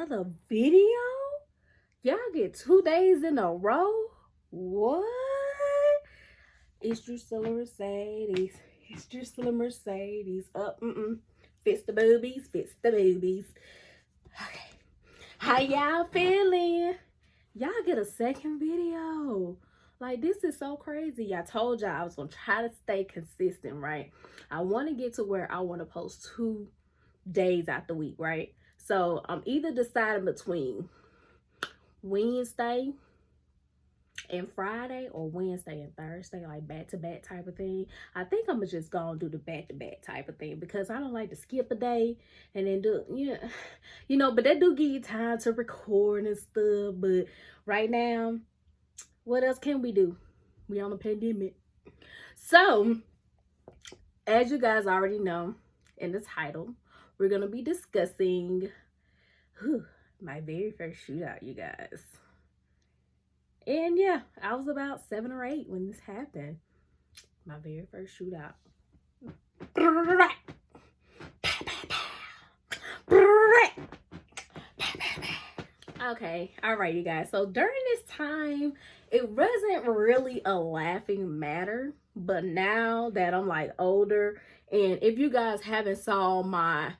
another video? Y'all get 2 days in a row? What? It's DrucillaMercedes. It's DrucillaMercedes. Fist the boobies, fist the boobies. Okay. How y'all feeling? Y'all get a second video. Like, this is so crazy. I told y'all I was gonna try to stay consistent, right? I want to get to where I want to post 2 days out the week, right? So I'm either deciding between Wednesday and Friday or Wednesday and Thursday, like back-to-back type of thing. I think I'm just gonna do the back-to-back type of thing because I don't like to skip a day and then do, but that do give you time to record and stuff. But right now, what else can we do? We on a pandemic. So, as you guys already know in the title, we're gonna be discussing my very first shootout, you guys. And yeah, I was about 7 or 8 when this happened. My very first shootout. Okay, all right, you guys. So during this time, it wasn't really a laughing matter. But now that I'm like older, and if you guys haven't saw my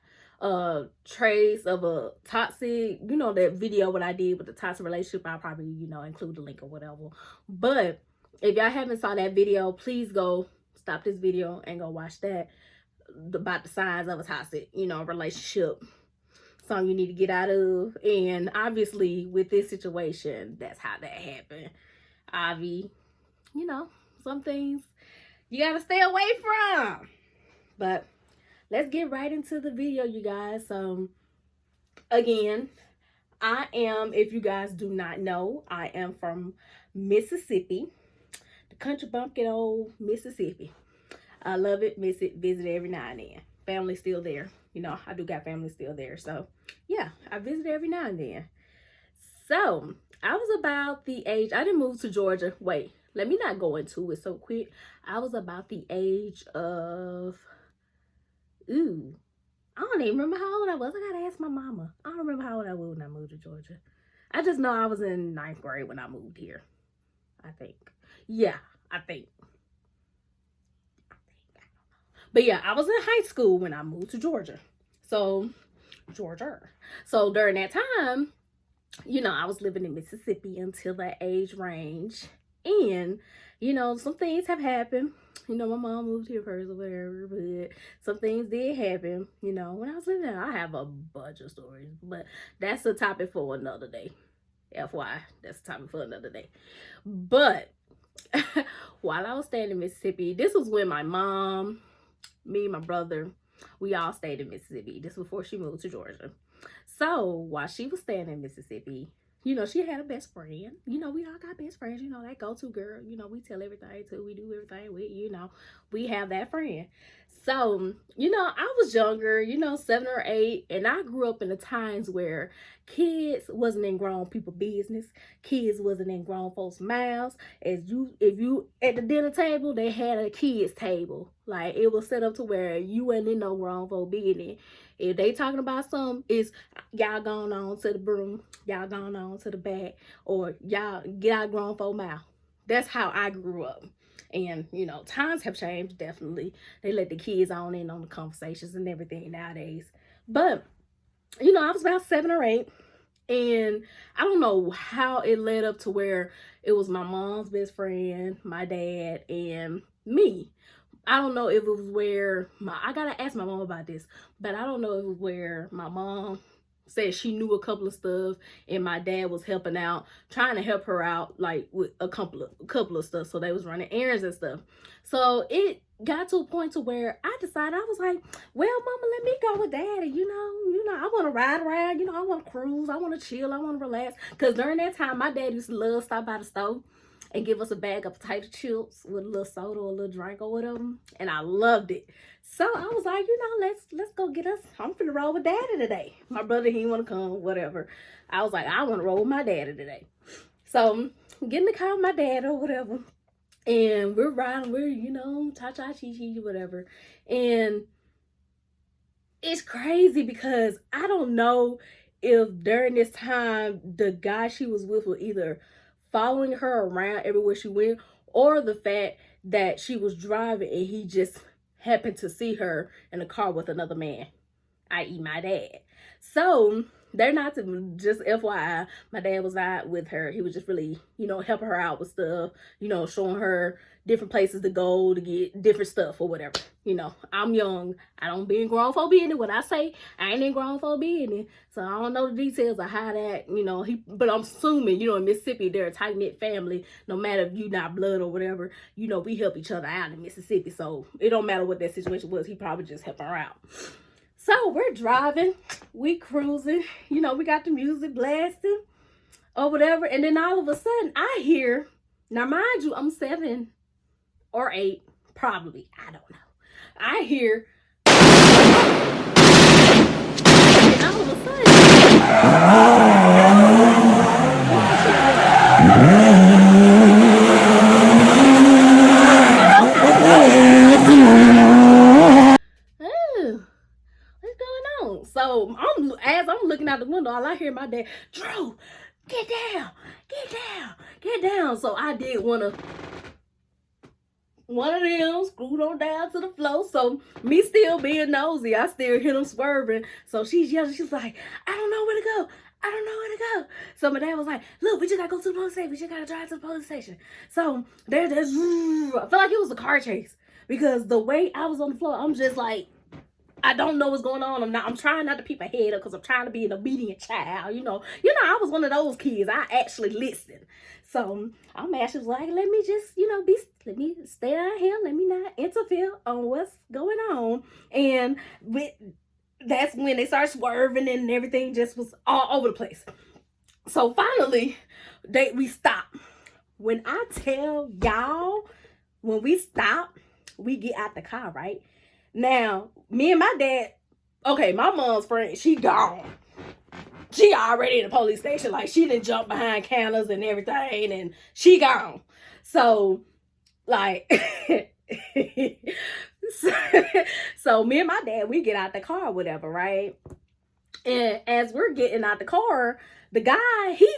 trace of a toxic, that video what I did with the toxic relationship, I'll probably include the link or whatever. But if y'all haven't saw that video, please go stop this video and go watch that, about the signs of a toxic relationship, something you need to get out of. And obviously with this situation, that's how that happened. Avi, some things you gotta stay away from. But let's get right into the video, you guys. Again, I am, if you guys do not know, I am from Mississippi, the country bumpkin old Mississippi. I love it, miss it, visit every now and then. Family's still there. I do got family still there. So yeah, I visit every now and then. So I was about the age, I didn't move to Georgia. Wait, let me not go into it so quick. I was about the age of, I don't even remember how old I was. I gotta ask my mama. I don't remember how old I was when I moved to Georgia. I just know I was in 9th grade when I moved here. I think. Yeah, I think. But yeah, I was in high school when I moved to Georgia. So, So during that time, I was living in Mississippi until that age range. And, some things have happened. My mom moved here first or whatever, but some things did happen, when I was living there. I have a bunch of stories, but that's a topic for another day. FYI, that's a topic for another day. But while I was staying in Mississippi, this was when my mom, me, my brother, we all stayed in Mississippi. This was before she moved to Georgia. So while she was staying in Mississippi, she had a best friend. We all got best friends, that go-to girl. We tell everything to, we do everything with, we have that friend. So, I was younger, 7 or 8, and I grew up in the times where kids wasn't in grown people business. Kids wasn't in grown folks' mouths. If you at the dinner table, they had a kids table. Like, it was set up to where you wasn't in no grown folk business. If they talking about something, it's y'all going on to the broom, y'all going on to the back, or y'all get out grown folk mouth. That's how I grew up. And, times have changed, definitely. They let the kids on in on the conversations and everything nowadays. But, I was about 7 or 8. And I don't know how it led up to where it was my mom's best friend, my dad, and me. I don't know if it was where I gotta ask my mom about this, but I don't know if it was where my mom said she knew a couple of stuff and my dad was helping out, trying to help her out, like with a couple of stuff. So they was running errands and stuff. So it got to a point to where I decided, I was like, well, mama, let me go with daddy. I want to ride around, I want to cruise, I want to chill, I want to relax. Because during that time, my dad used to love stop by the store and give us a bag of potato chips with a little soda or a little drink or whatever. And I loved it. So I was like, let's go get us. I'm finna roll with daddy today. My brother, he didn't want to come, whatever. I was like, I want to roll with my daddy today. So getting the car with my dad or whatever. And we're riding, we're, cha-cha, chi-chi, whatever. And it's crazy because I don't know if during this time the guy she was with was either following her around everywhere she went, or the fact that she was driving and he just happened to see her in a car with another man, i.e. my dad. So they're not to, just FYI, my dad was not with her. He was just really, helping her out with stuff, showing her different places to go to get different stuff or whatever. I'm young. I don't be in grown folk business. When I say I ain't in grown folk business, so I don't know the details of how that, but I'm assuming, in Mississippi, they're a tight-knit family. No matter if you not blood or whatever, we help each other out in Mississippi. So it don't matter what that situation was. He probably just helping her out. So we're driving, we cruising, we got the music blasting or whatever. And then all of a sudden I hear, now mind you, I'm 7 or 8, probably, I don't know. I hear, and all of a sudden, so as I'm looking out the window, all I hear my dad, Drew, get down, get down, get down. So I did one of them, screwed on down to the floor. So me still being nosy, I still hear them swerving. So she's yelling, she's like, I don't know where to go. I don't know where to go. So my dad was like, look, we just gotta go to the police station. We just gotta drive to the police station. So there's I felt like it was a car chase because the way I was on the floor, I'm just like, I don't know what's going on. I'm trying not to peep my head up because I'm trying to be an obedient child. I was one of those kids. I actually listened. So I'm actually like, let me just, let me stay out here. Let me not interfere on what's going on. And that's when they started swerving and everything just was all over the place. So finally, we stopped. When I tell y'all, when we stop, we get out the car, right? Now, me and my dad, okay, my mom's friend, she gone. She already in the police station. Like, she didn't jump behind counters and everything, and she gone. So, like, so me and my dad, we get out the car or whatever, right? And as we're getting out the car, the guy, he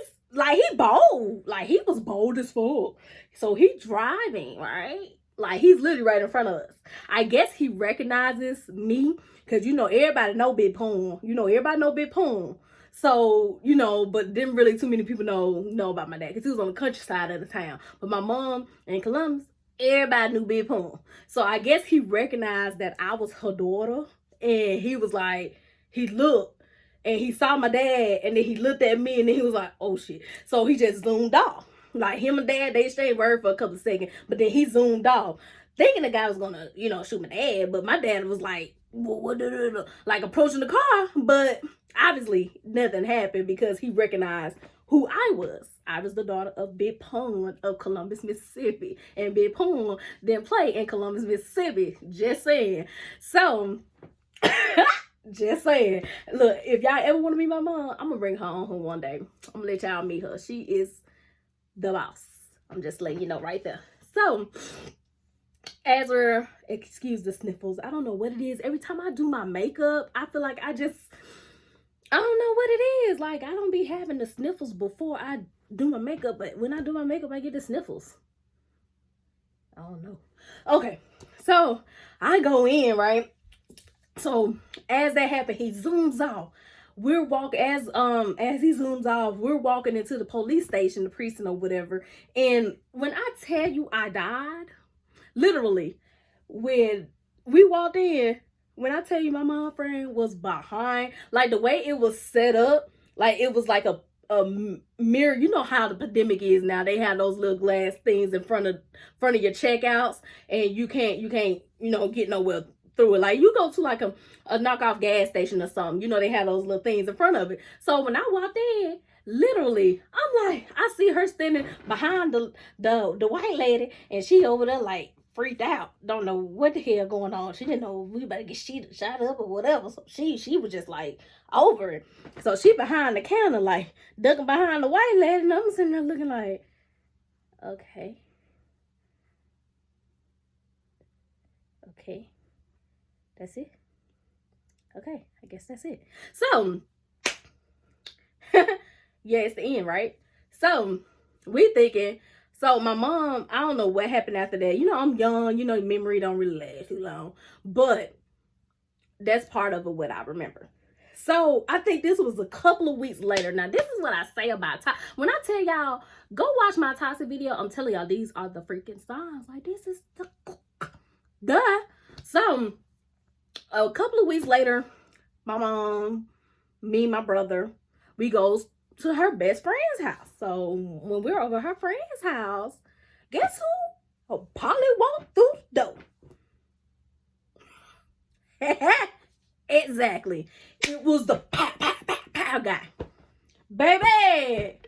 bold. Like, he was bold as fuck. So he driving, right? Like, he's literally right in front of us. I guess he recognizes me because, everybody know Big Poon. Everybody know Big Poon. So, but didn't really too many people know about my dad because he was on the countryside of the town. But my mom in Columbus, everybody knew Big Poon. So I guess he recognized that I was her daughter. And he was like, he looked and he saw my dad and then he looked at me and then he was like, oh shit. So he just zoomed off. Like, him and dad, they exchanged word for a couple of seconds, but then he zoomed off, thinking the guy was gonna, shoot my dad. But my dad was like, like approaching the car, but obviously nothing happened because he recognized who I was. I was the daughter of Big Pun of Columbus, Mississippi, and Big Pun didn't play in Columbus, Mississippi. Just saying. So. Just saying. Look, if y'all ever want to meet my mom, I'm gonna bring her on home one day. I'm gonna let y'all meet her. She is the boss. I'm just letting you know right there. So, as we're, excuse the sniffles, I don't know what it is. Every time I do my makeup, I feel like I don't know what it is. Like, I don't be having the sniffles before I do my makeup, but when I do my makeup, I get the sniffles. I don't know. Okay, so I go in, right? So as that happened, he zooms off. We're walking as he zooms off, we're walking into the police station, the precinct or whatever. And when I tell you I died, literally, when we walked in, when I tell you my mom friend was behind, like the way it was set up, like it was like a mirror. You know how the pandemic is now. They have those little glass things in front of your checkouts, and you can't get nowhere through it. Like, you go to like a knockoff gas station or something, they have those little things in front of it. So when I walked in, literally, I'm like, I see her standing behind the white lady, and she over there like freaked out, don't know what the hell going on. She didn't know if we better get shot up or whatever. So she was just like over it. So she behind the counter, like ducking behind the white lady, and I'm sitting there looking like, okay. That's it. Okay, I guess that's it. So Yeah, it's the end, right? So we thinking, so my mom, I don't know what happened after that. You know, I'm young, you know, memory don't really last too long. But that's part of it, what I remember. So I think this was a couple of weeks later. Now, this is what I say about toxic. When I tell y'all, go watch my toxic video, I'm telling y'all, these are the freaking signs. Like, this is the duh. So a couple of weeks later, my mom, me, my brother, we goes to her best friend's house. So when we're over her friend's house, guess who? Oh, Polly walked through the door. Exactly. It was the pow, pow, pow, pow guy. Baby.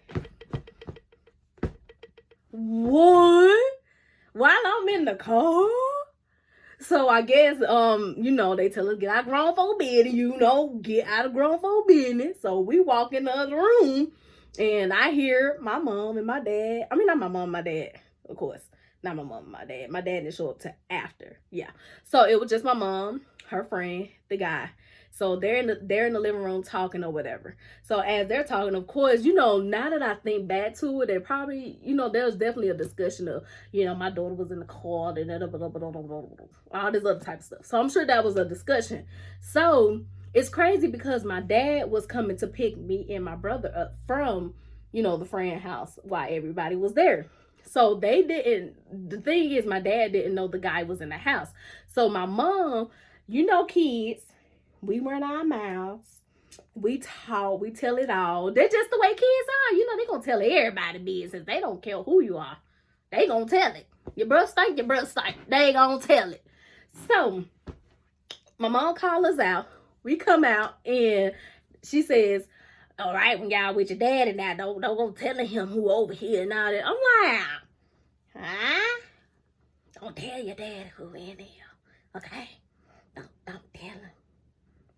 What? While I'm in the car? So I guess, you know, they tell us get out of grown folk business, you know, get out of grown folk business. So we walk in the other room and I hear my mom and my dad. I mean, not my mom, my dad, of course. Not my mom and my dad. My dad didn't show up till after. Yeah. So it was just my mom, her friend, the guy. So they're in the living room talking or whatever. So as they're talking, of course, you know, now that I think back to it, they probably, you know, there was definitely a discussion of, you know, my daughter was in the car and all this other type of stuff. So I'm sure that was a discussion. So it's crazy because my dad was coming to pick me and my brother up from, you know, the friend house while everybody was there. So they didn't, the thing is, my dad didn't know the guy was in the house. So my mom, you know, kids, we run our mouths. We talk. We tell it all. They're just the way kids are. You know, they're going to tell everybody business. They don't care who you are. They going to tell it. Your breath stink, your breath stink. They going to tell it. So, my mom called us out. We come out and she says, all right, when y'all with your daddy now, don't go telling him who over here and all that. I'm like, huh? Don't tell your daddy who in here. Okay? Don't tell him.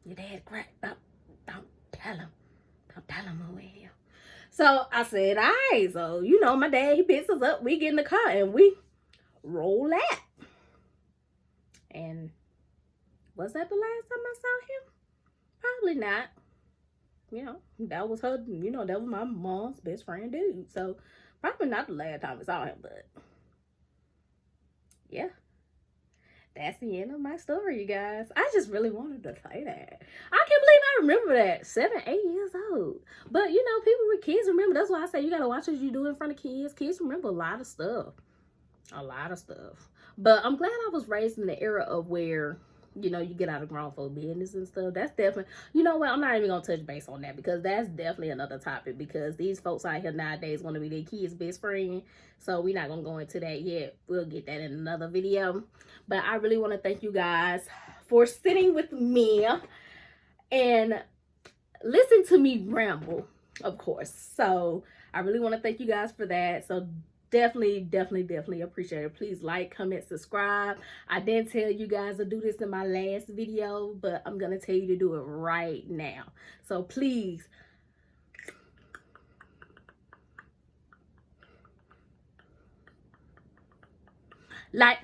Your dad cracked up. Don't tell him. Don't tell him who in here. So I said, all right. So, you know, my dad, he picks us up. We get in the car and we roll out. And was that the last time I saw him? Probably not. You know, that was her, you know, that was my mom's best friend dude. So probably not the last time I saw him, but yeah. That's the end of my story, you guys. I just really wanted to say that. I can't believe I remember that. 7, 8 years old. But, you know, people with kids remember. That's why I say you got to watch what you do in front of kids. Kids remember a lot of stuff. A lot of stuff. But I'm glad I was raised in the era of where, you know, you get out of grown folk business and stuff. That's definitely, you know what, I'm not even going to touch base on that because that's definitely another topic because these folks out here nowadays want to be their kids' best friend. So we're not going to go into that yet. We'll get that in another video. But I really want to thank you guys for sitting with me and listen to me ramble, of course. So I really want to thank you guys for that. So definitely appreciate it. Please like, comment, subscribe. I didn't tell you guys to do this in my last video, but I'm gonna tell you to do it right now. So please like,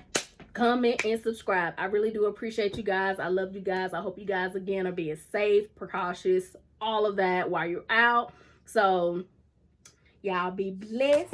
comment, and subscribe. I really do appreciate you guys. I love you guys. I hope you guys again are being safe, precautious, all of that while you're out. So y'all be blessed.